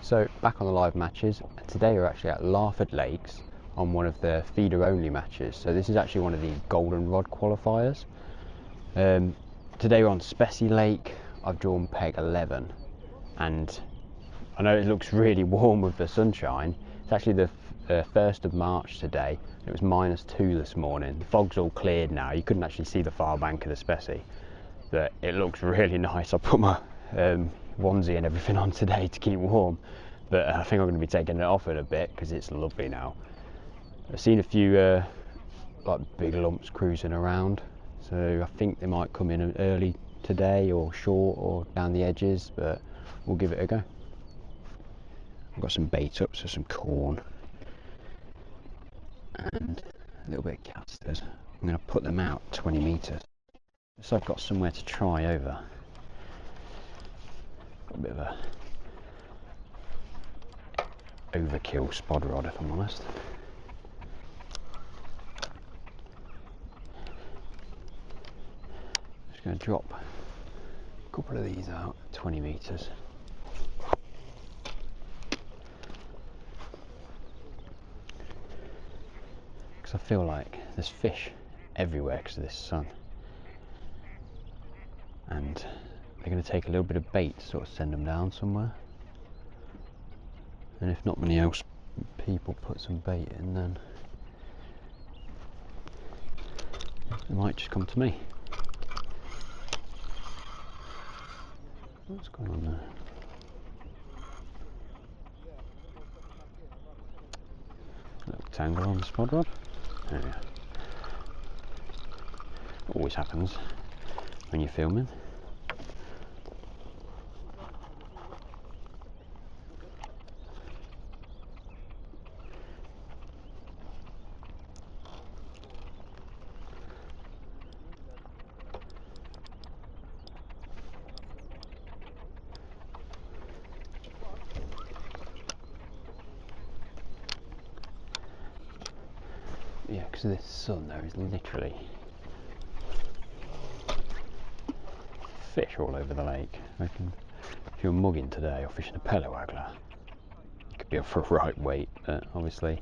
So back on the live matches, today we're actually at Larford Lakes on one of the feeder only matches. So this is actually one of the golden rod qualifiers. Today we're on Specie Lake. I've drawn peg 11 and I know it looks really warm with the sunshine. It's actually the 1st of March today. It was -2 this morning. The fog's all cleared now. You couldn't actually see the far bank of the Specie, but it looks really nice. I put my onesie and everything on today to keep warm, but I think I'm going to be taking it off in a bit because it's lovely now. I've seen a few like big lumps cruising around, so I think they might come in early today or short or down the edges, but we'll give it a go. I've got some bait up, so some corn and a little bit of casters. I'm going to put them out 20 metres so I've got somewhere to try over. Got a bit of a overkill spod rod, if I'm honest. Just going to drop a couple of these out 20 metres. Because I feel like there's fish everywhere because of this sun, and they're going to take a little bit of bait to sort of send them down somewhere. And if not many else people put some bait in, then they might just come to me. What's going on there? A little tangle on the spod rod. There we go. Always happens when you're filming. Yeah, because of this sun, there is literally fish all over the lake. I reckon if you're mugging today or fishing a pellet waggler, you could be up for a right weight, but obviously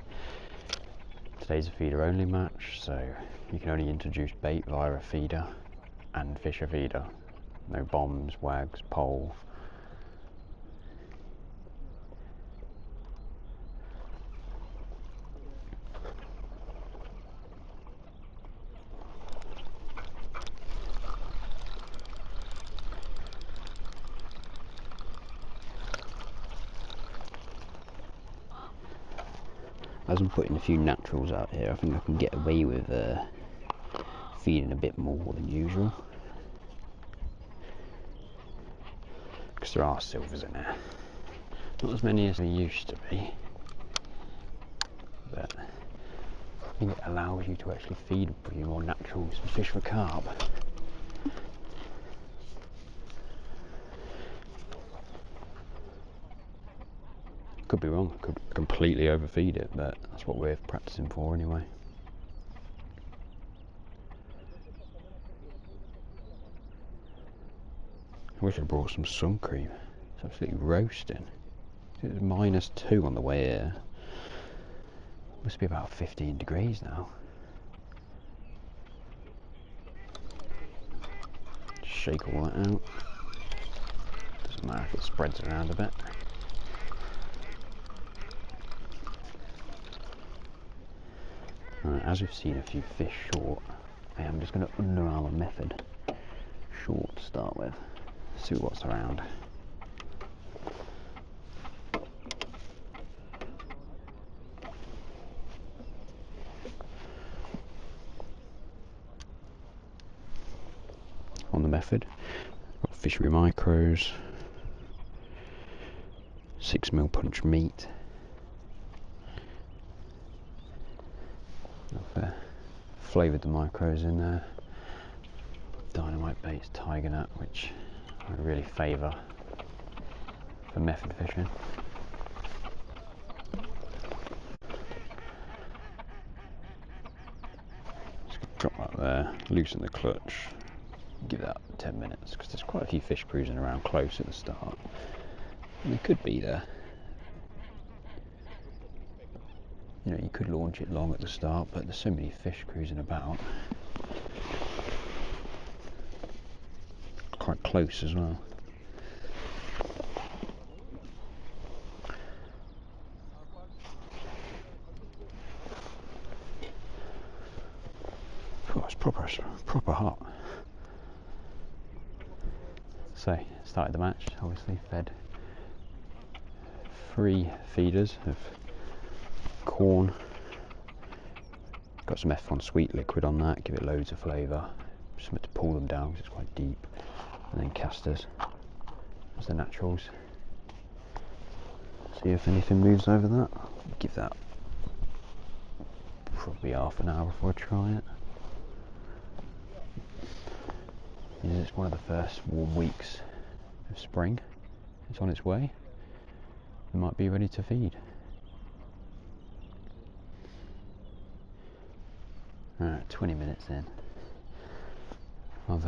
today's a feeder only match, so you can only introduce bait via a feeder and fish a feeder. No bombs, wags, pole. As I'm putting a few naturals out here, I think I can get away with feeding a bit more than usual, because there are silvers in there. Not as many as there used to be, but I think it allows you to actually feed a few more naturals and fish for carp. Could be wrong, could completely overfeed it, but that's what we're practicing for anyway. I wish I brought some sun cream. It's absolutely roasting. It was -2 on the way here. Must be about 15 degrees now. Shake all that out. Doesn't matter if it spreads around a bit. Right, as we've seen a few fish short, I am just going to Under Armour method short to start with. See what's around. On the method, got fishery micros, 6mm punch meat. I've flavoured the micros in there. Dynamite baits, tiger nut, which I really favour for method fishing. Just drop that there, loosen the clutch, give that 10 minutes, because there's quite a few fish cruising around close at the start. And they could be there know, you could launch it long at the start, but there's so many fish cruising about. Quite close as well. Oh, it's proper hot. So, started the match, obviously fed 3 feeders of corn. Got some F1 sweet liquid on that, give it loads of flavour. Something to pull them down because it's quite deep. And then casters, as the naturals. See if anything moves over that. Give that probably half an hour before I try it. Yeah, it's one of the first warm weeks of spring. It's on its way. It might be ready to feed. Alright, 20 minutes in. I've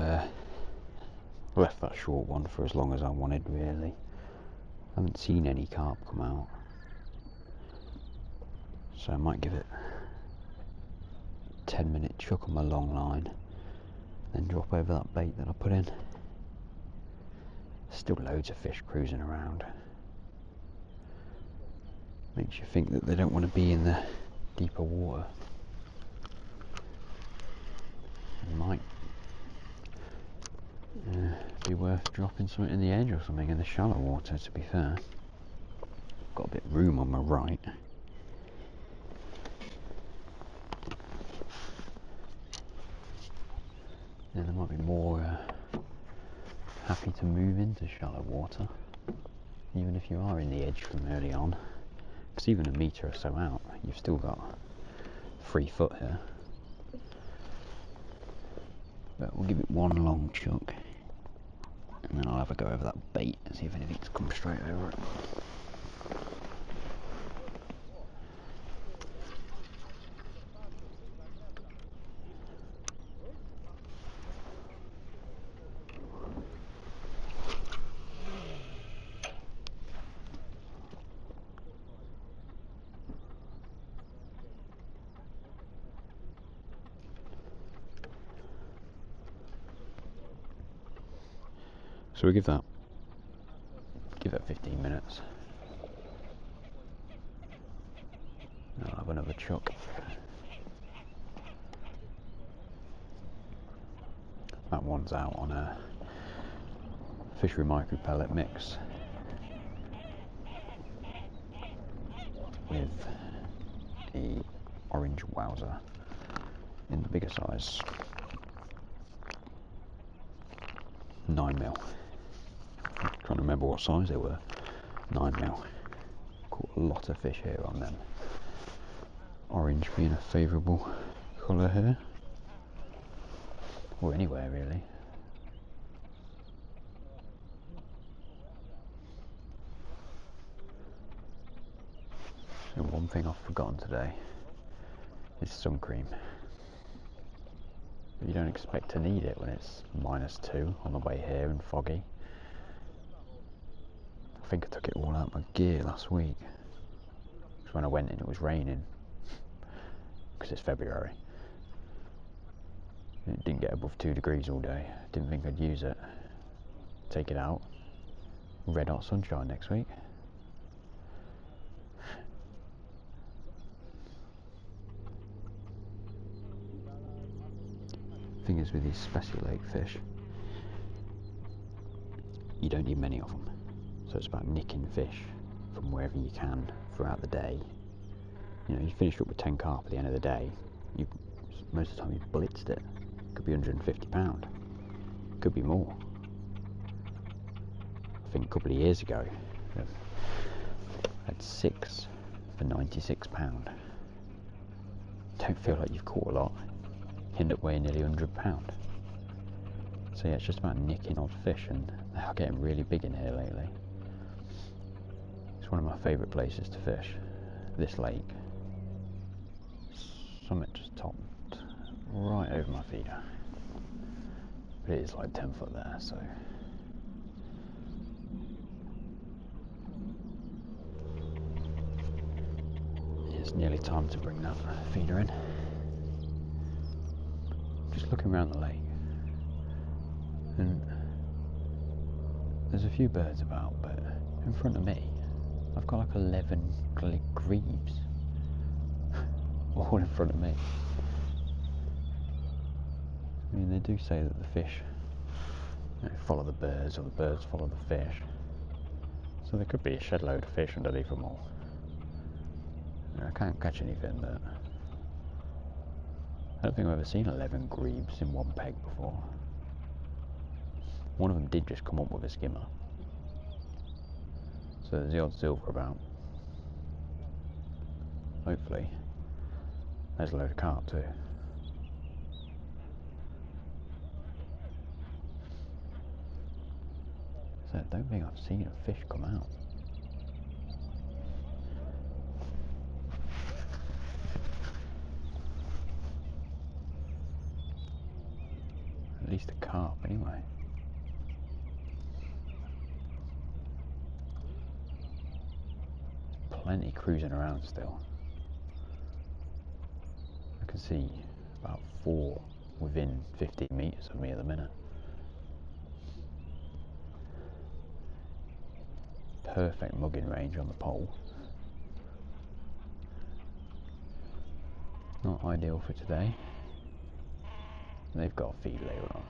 left that short one for as long as I wanted, really. I haven't seen any carp come out, so I might give it a 10-minute chuck on my long line, then drop over that bait that I put in. Still loads of fish cruising around. Makes you think that they don't want to be in the deeper water. It might be worth dropping something in the edge or something in the shallow water, to be fair. Got a bit of room on my right. Yeah, there might be more happy to move into shallow water, even if you are in the edge from early on. Because even a metre or so out, you've still got 3 foot here. But we'll give it one long chuck, and then I'll have a go over that bait and see if anything's come straight over it. So we give that 15 minutes. I'll have another chuck. That one's out on a fishery micro pellet mix with the orange wowser in the bigger size, 9mm. I'm trying to remember what size they were. 9mm. Caught a lot of fish here on them. Orange being a favourable colour here, or anywhere really. So one thing I've forgotten today is sun cream. But you don't expect to need it when it's -2 on the way here and foggy. I think I took it all out of my gear last week. Because when I went in it was raining. Because it's February. It didn't get above 2 degrees all day. Didn't think I'd use it. Take it out. Red hot sunshine next week. Thing is with these special lake fish, you don't need many of them. So it's about nicking fish from wherever you can throughout the day. You know, you finish up with 10 carp at the end of the day, most of the time you've blitzed it. Could be £150, could be more. I think a couple of years ago I had 6 for £96. Don't feel like you've caught a lot. You end up weighing nearly £100. So yeah, it's just about nicking odd fish, and they are getting really big in here lately. It's one of my favourite places to fish, this lake. Something just topped right over my feeder. But it is like 10 foot there, so. It's nearly time to bring that feeder in. Just looking around the lake, and there's a few birds about, but in front of me I've got like 11 grebes all in front of me. I mean, they do say that the fish, you know, follow the birds, or the birds follow the fish, so there could be a shed load of fish underneath them all. I can't catch anything, but I don't think I've ever seen 11 grebes in one peg before. One of them did just come up with a skimmer, so there's the odd silver about. Hopefully there's a load of carp too. So I don't think I've seen a fish come out. At least a carp anyway. There's plenty cruising around still. I can see about 4 within 15 metres of me at the minute. Perfect mugging range on the pole. Not ideal for today. They've got a feed later on.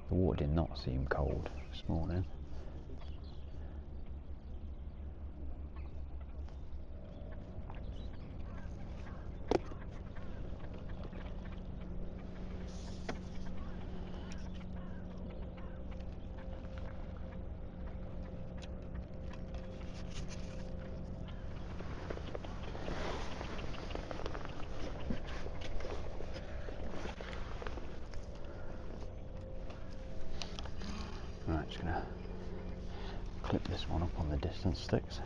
The water did not seem cold this morning. Right, just gonna clip this one up on the distance sticks.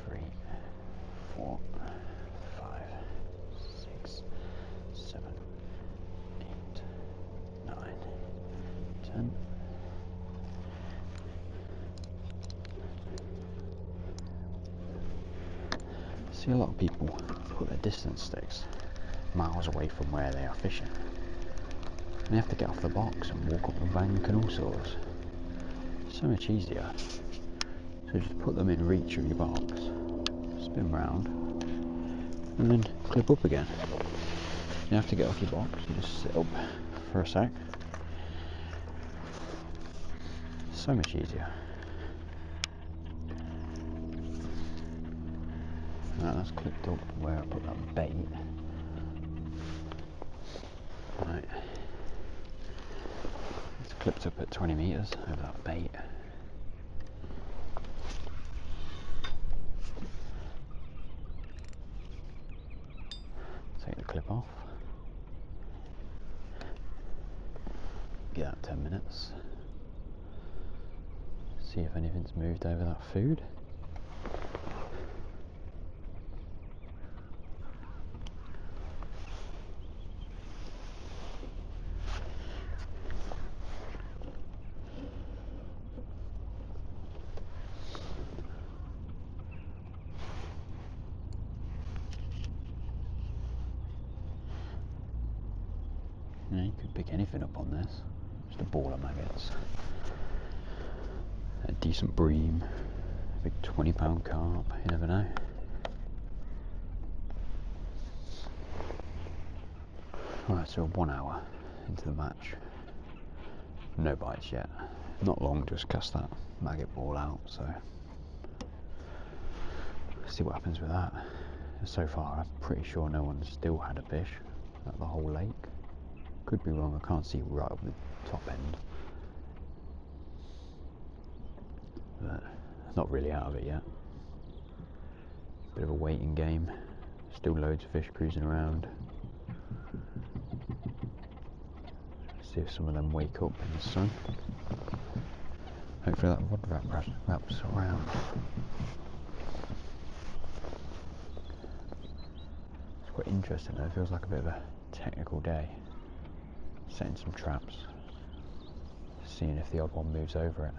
3, 4, 5, 6, 7, 8, 9, 10. I see a lot of people put their distance sticks miles away from where they are fishing. And you have to get off the box and walk up the bank and all sorts. So much easier. So just put them in reach of your box, spin round, and then clip up again. You have to get off your box, you just sit up for a sec. So much easier. Right, that's clipped up where I put that bait. Right. It's clipped up at 20 metres over that bait. Take the clip off. Give that 10 minutes. See if anything's moved over that food. Yeah, you could pick anything up on this. Just a ball of maggots. A decent bream. A big 20-pound carp. You never know. Right, so 1 hour into the match. No bites yet. Not long, just cast that maggot ball out, so see what happens with that. So far, I'm pretty sure no one's still had a fish at the whole lake. Could be wrong, I can't see right up the top end. But not really out of it yet. Bit of a waiting game. Still loads of fish cruising around. See if some of them wake up in the sun. Hopefully that wood wraps around. It's quite interesting though, it feels like a bit of a technical day. Setting some traps, seeing if the odd one moves over it.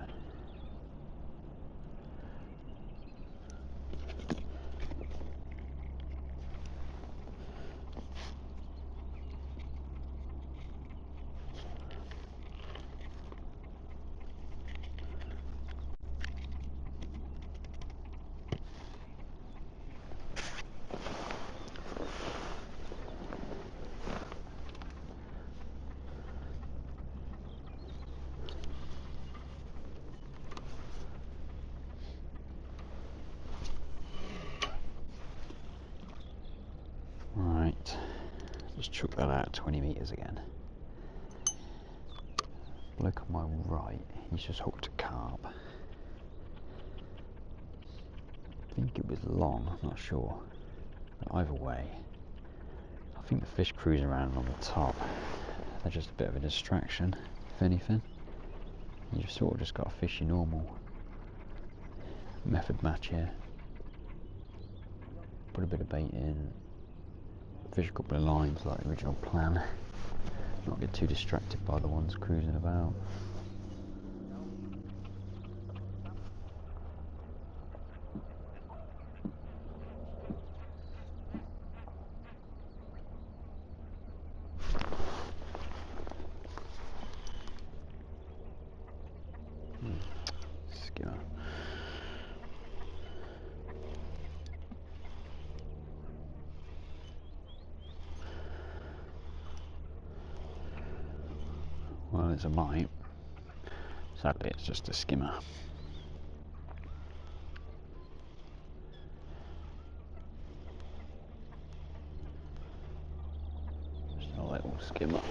Just chuck that out at 20 metres again. Bloke on my right, he's just hooked a carp. I think it was long, I'm not sure. But either way, I think the fish cruising around on the top, they're just a bit of a distraction, if anything. You just sort of just got to fish your normal method match here. Put a bit of bait in, fish a couple of lines like the original plan. Not get too distracted by the ones cruising about. Skimmer. Well, it's a mite. Sadly, it's just a skimmer. Just a little skimmer.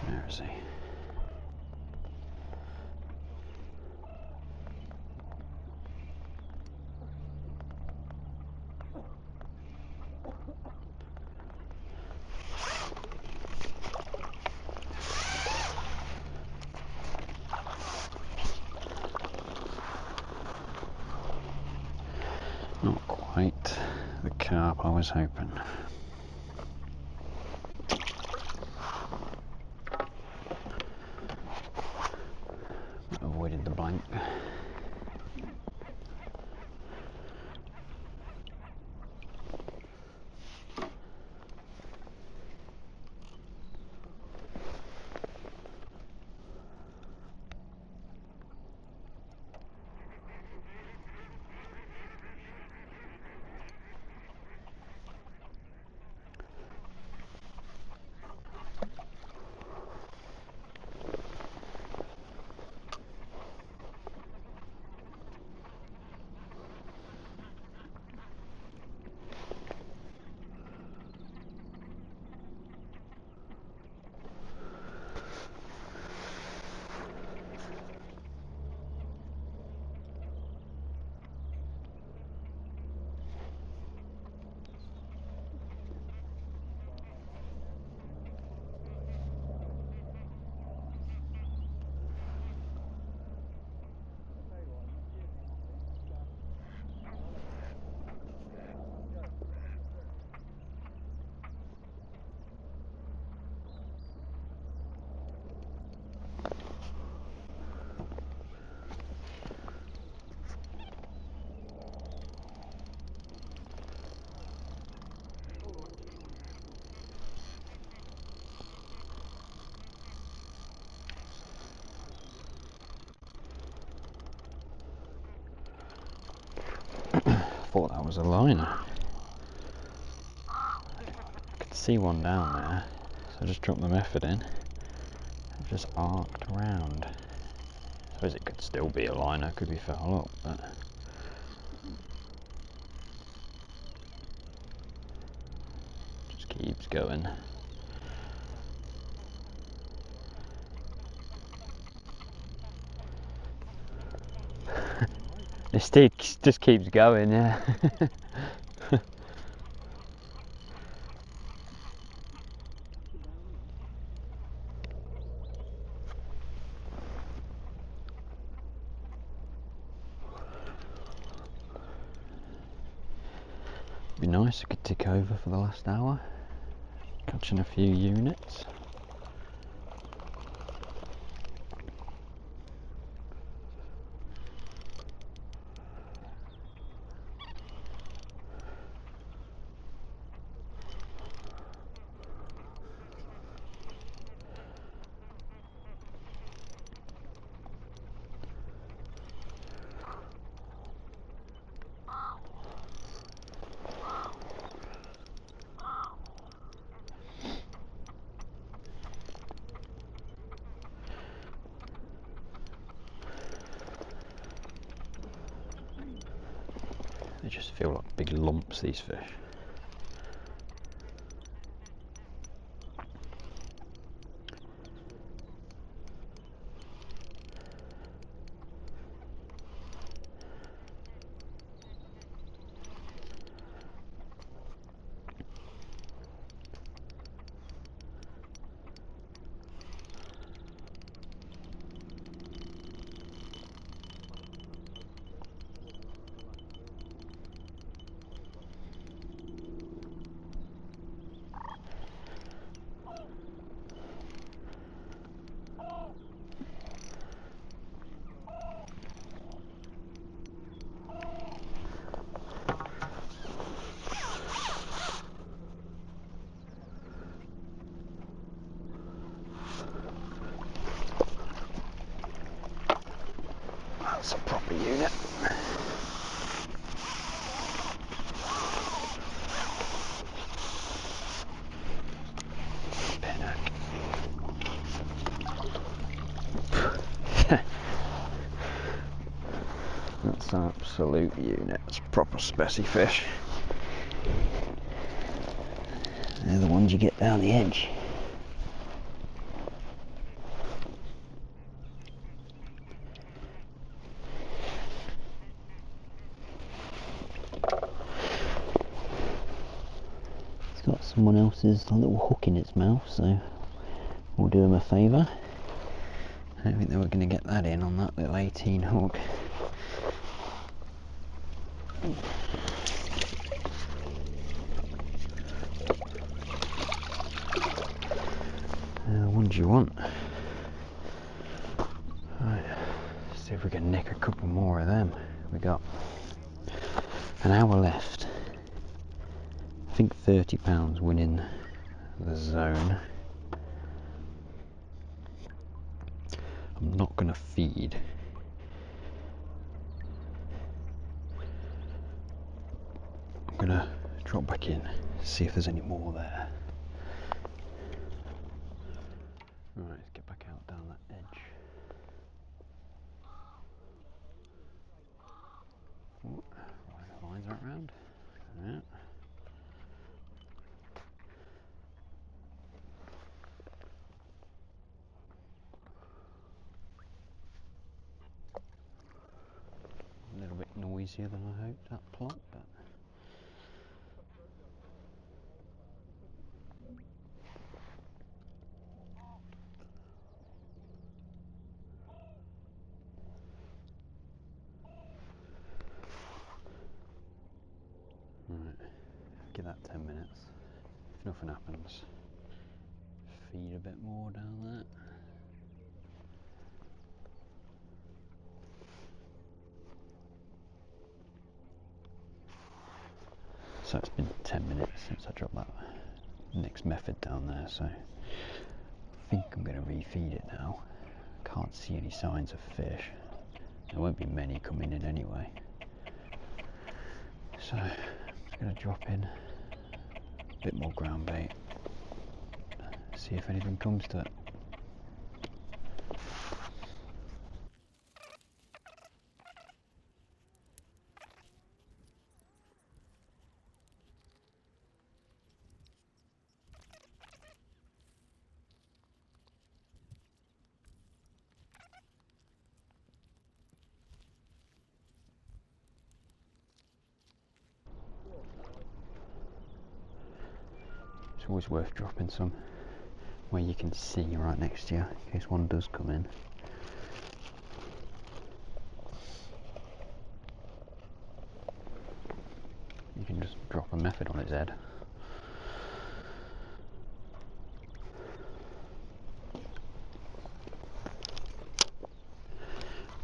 Where is he? Not quite the carp I was hoping. Avoided the blank. Thought that was a liner. I could see one down there, so I just dropped the method in. It just arced around. I suppose it could still be a liner, could be foul up, but just keeps going. This stick just keeps going, yeah. Be nice, I could tick over for the last hour, catching a few units. feel like big lumps, these fish. That's a proper unit. Pinnock. That's an absolute unit. It's a proper specie fish. They're the ones you get down the edge. It's got someone else's little hook in its mouth, so we'll do him a favour. I don't think they were going to get that in on that little 18 hook. The ones you want. Right, see if we can nick a couple more of them. We got an hour left. I think £30 winning the zone. I'm not going to feed. I'm going to drop back in, see if there's any more there. Right, let's get back out down that edge. Oh, right, the lines aren't round. Yeah. A little bit noisier than I hoped, that plot, but right, give that 10 minutes. If nothing happens, feed a bit more down there. So it's been 10 minutes since I dropped that next method down there, so I think I'm going to refeed it now. Can't see any signs of fish. There won't be many coming in anyway. So I'm going to drop in a bit more ground bait, see if anything comes to it. It's always worth dropping some where you can see right next to you in case one does come in. You can just drop a method on its head.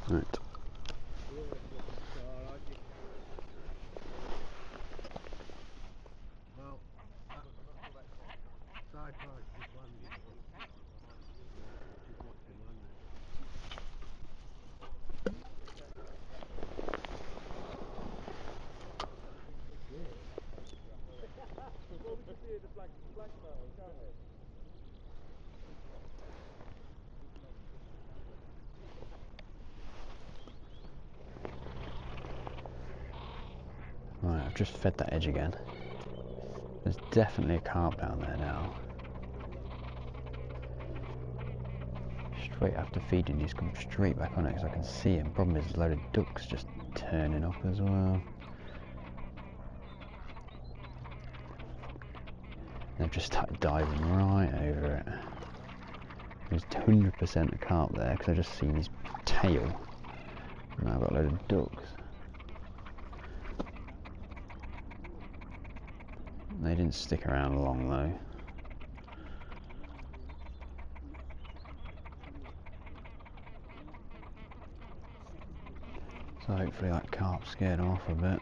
Right. Right, I've just fed that edge again. There's definitely a carp down there now. Straight after feeding, he's come straight back on it because I can see him. Problem is, there's a load of ducks just turning up as well. They've just started diving right over it. There's 100% a carp there because I've just seen his tail. And now I've got a load of ducks. They didn't stick around long though. So hopefully that carp scared them off a bit.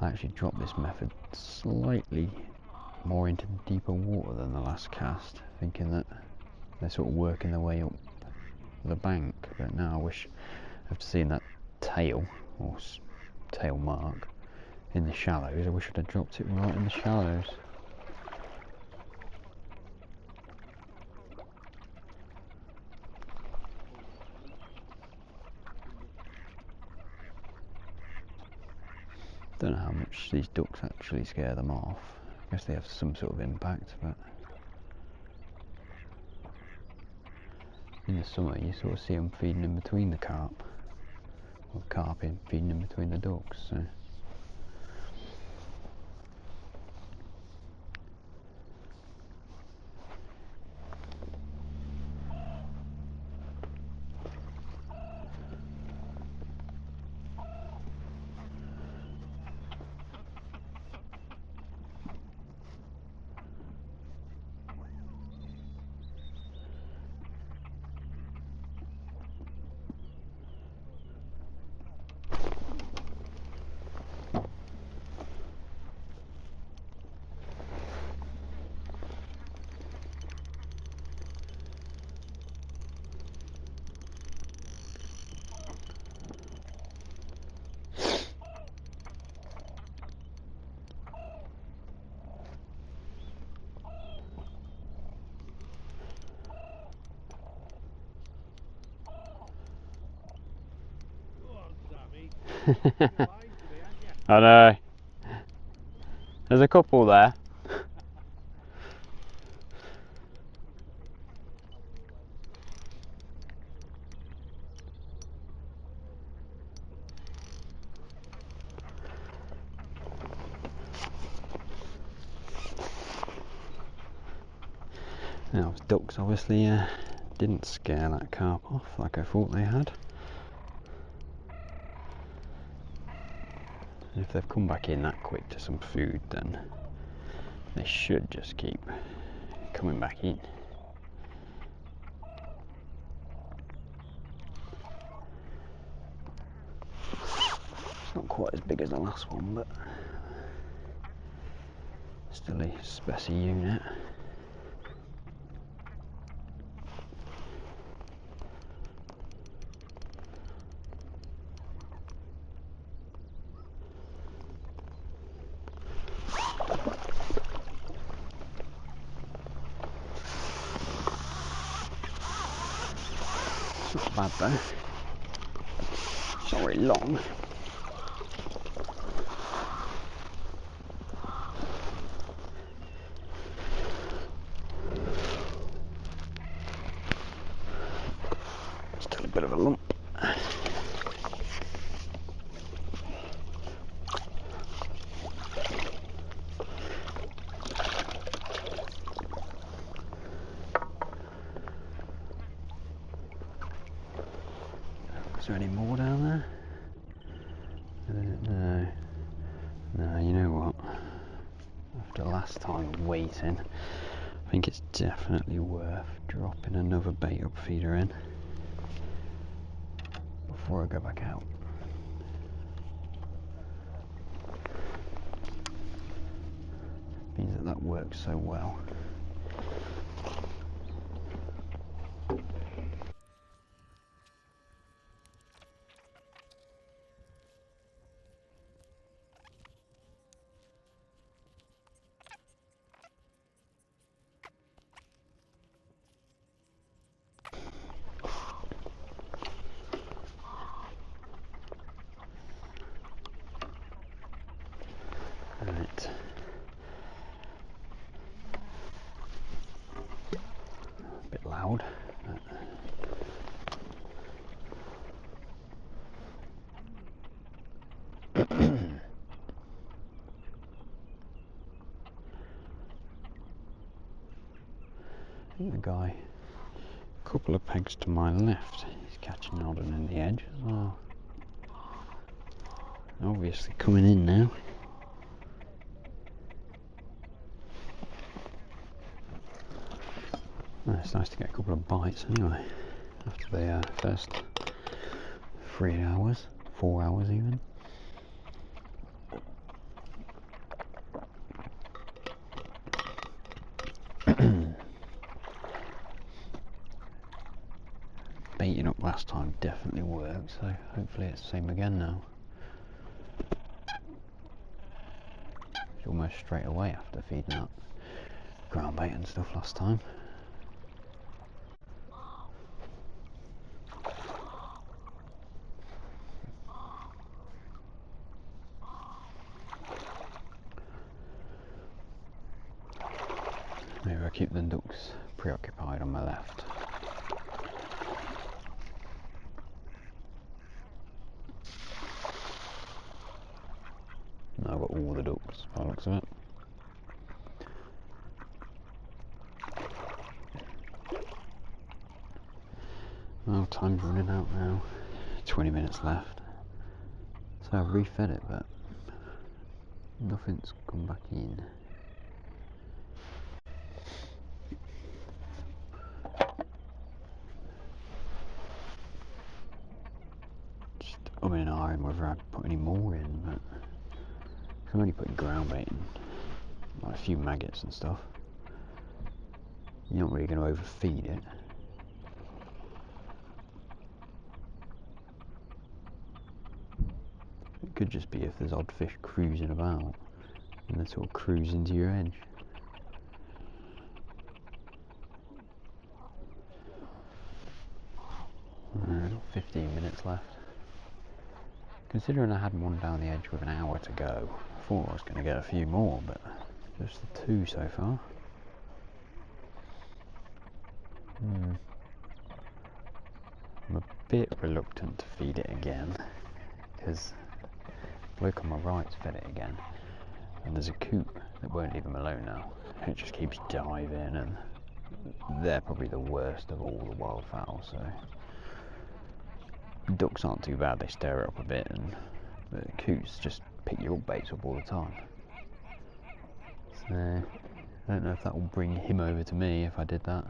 I actually dropped this method slightly more into deeper water than the last cast, thinking that they're sort of working their way up the bank, but now I wish, after seeing that tail, or tail mark, in the shallows, I wish I'd have dropped it right in the shallows. Don't know how much these ducks actually scare them off. I guess they have some sort of impact, but in the summer you sort of see them feeding in between the carp, or carp feeding in between the ducks. So. I know. There's a couple there. Now, ducks obviously didn't scare that carp off like I thought they had. If they've come back in that quick to some food, then they should just keep coming back in. It's not quite as big as the last one, but still a specie unit. It's not bad though. It's not very long. Still a bit of a lump. Is there any more down there? No. No, you know what? After last time waiting, I think it's definitely worth dropping another bait up feeder in before I go back out. Means that works so well. The guy, a couple of pegs to my left, he's catching on in the edge as well. Obviously coming in now. Oh, it's nice to get a couple of bites anyway, after the first 3 hours, 4 hours even. Baiting up last time definitely worked, so hopefully it's the same again now. It's almost straight away after feeding up ground bait and stuff last time. Maybe I'll keep the ducks preoccupied on my left. Now I've got all the ducks by the looks of it. Well, time's running out now. 20 minutes left. So I've refed it, but nothing's come back in. Just umming and ahhing whether I'd put any more in, but I'm only putting ground bait in, like a few maggots and stuff. You're not really going to overfeed it. It could just be if there's odd fish cruising about and they sort of cruise into your edge. I've got 15 minutes left. Considering I had one down the edge with an hour to go, I thought I was going to get a few more, but just the 2 so far. I'm a bit reluctant to feed it again, because the bloke on my right's fed it again, and there's a coop that won't leave him alone now. It just keeps diving, and they're probably the worst of all the wildfowl, so ducks aren't too bad, they stir it up a bit, and the coots just pick your baits up all the time. So I don't know if that will bring him over to me if I did that.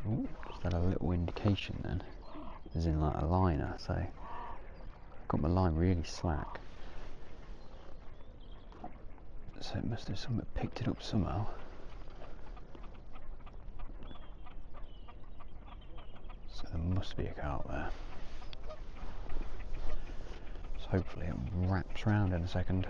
Ooh, just had a little indication then, as in like a liner, so I've got my line really slack. So it must have somebody picked it up somehow. So there must be a carp there. So hopefully it wraps round in a second.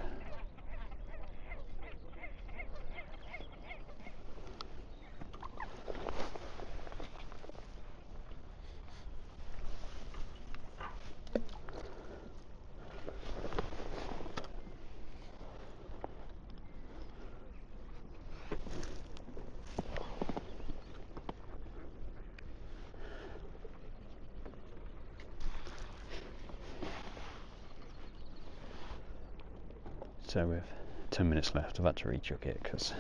So with 10 minutes left, I've had to rechuck it because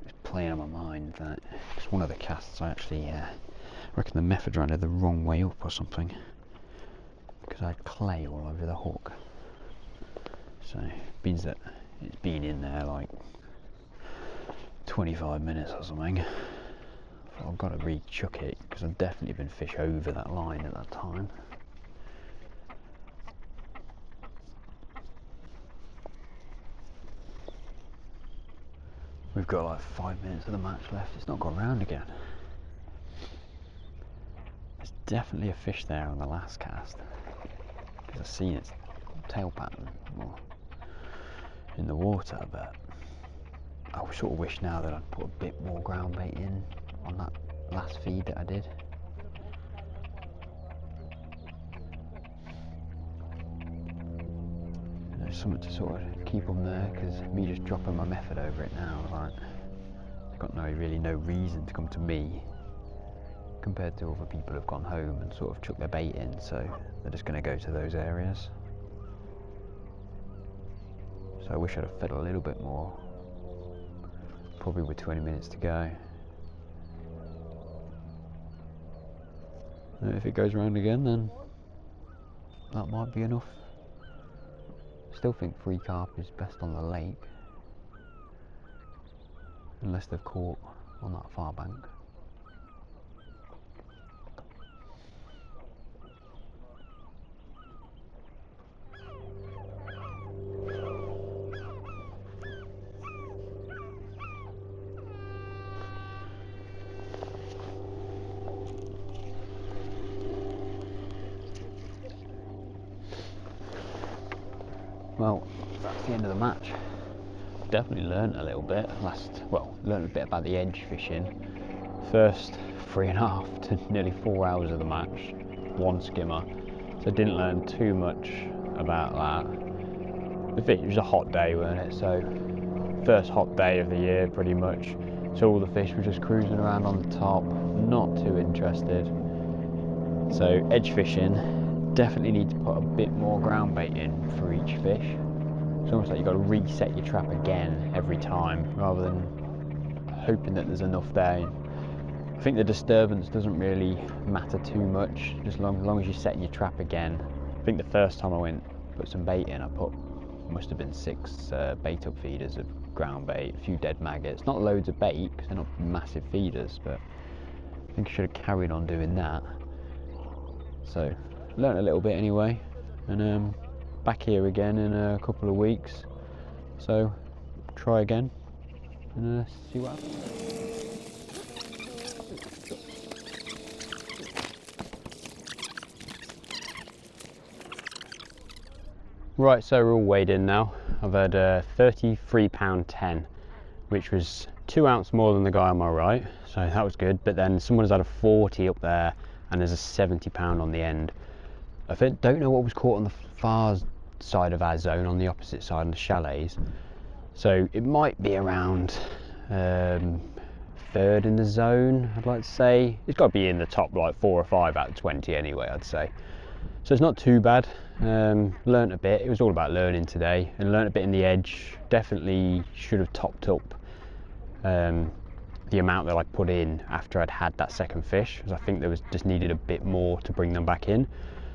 it's playing on my mind that it's one of the casts I actually reckon the method ran it the wrong way up or something, because I had clay all over the hook. So it means that it's been in there like 25 minutes or something. So I've got to rechuck it because I've definitely been fish over that line at that time. We've got like 5 minutes of the match left, it's not gone round again. There's definitely a fish there on the last cast, because I've seen its tail pattern more in the water, but I sort of wish now that I'd put a bit more ground bait in on that last feed that I did. There's something to sort of keep them there, because me just dropping my method over it now, like, they've got really no reason to come to me compared to other people who've gone home and sort of chucked their bait in, so they're just going to go to those areas. So I wish I'd have fed a little bit more, probably with 20 minutes to go. And if it goes around again, then that might be enough. Still think 3 carp is best on the lake, unless they've caught on that far bank. Well, that's the end of the match. Definitely learnt a little bit. Learnt a bit about the edge fishing. First 3.5 to nearly 4 hours of the match, 1 skimmer. So didn't learn too much about that. It was a hot day, weren't it? So first hot day of the year, pretty much. So all the fish were just cruising around on the top, not too interested. So edge fishing. Definitely need to put a bit more ground bait in for each fish. It's almost like you've got to reset your trap again every time, rather than hoping that there's enough there. I think the disturbance doesn't really matter too much, just as long as you're setting your trap again. I think the first time I went put some bait in, I put, must have been 6 bait up feeders of ground bait, a few dead maggots, not loads of bait because they're not massive feeders, but I think I should have carried on doing that. So learned a little bit anyway, and back here again in a couple of weeks, so try again and see what happens. Right, so we're all weighed in now. I've had a 33.10 £, which was 2 ounces more than the guy on my right, so that was good. But then someone's had a 40 up there, and there's a 70 pound on the end. I don't know what was caught on the far side of our zone, on the opposite side, on the chalets. So it might be around 3rd in the zone, I'd like to say. It's got to be in the top like 4 or 5 out of 20 anyway, I'd say. So it's not too bad. Learnt a bit. It was all about learning today, and learnt a bit in the edge. Definitely should have topped up the amount that I put in after I'd had that second fish, because I think there was just needed a bit more to bring them back in.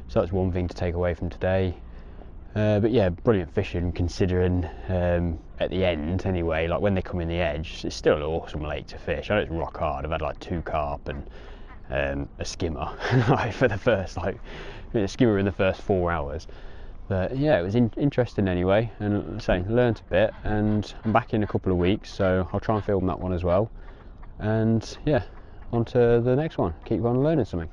So that's one thing to take away from today. But yeah, brilliant fishing considering at the end anyway, like when they come in the edge, it's still an awesome lake to fish. I know it's rock hard. I've had like 2 carp and a skimmer like for the first, like a skimmer in the first 4 hours. But yeah, it was interesting anyway, and say learned a bit, and I'm back in a couple of weeks, so I'll try and film that one as well. And yeah, on to the next one. Keep on learning something.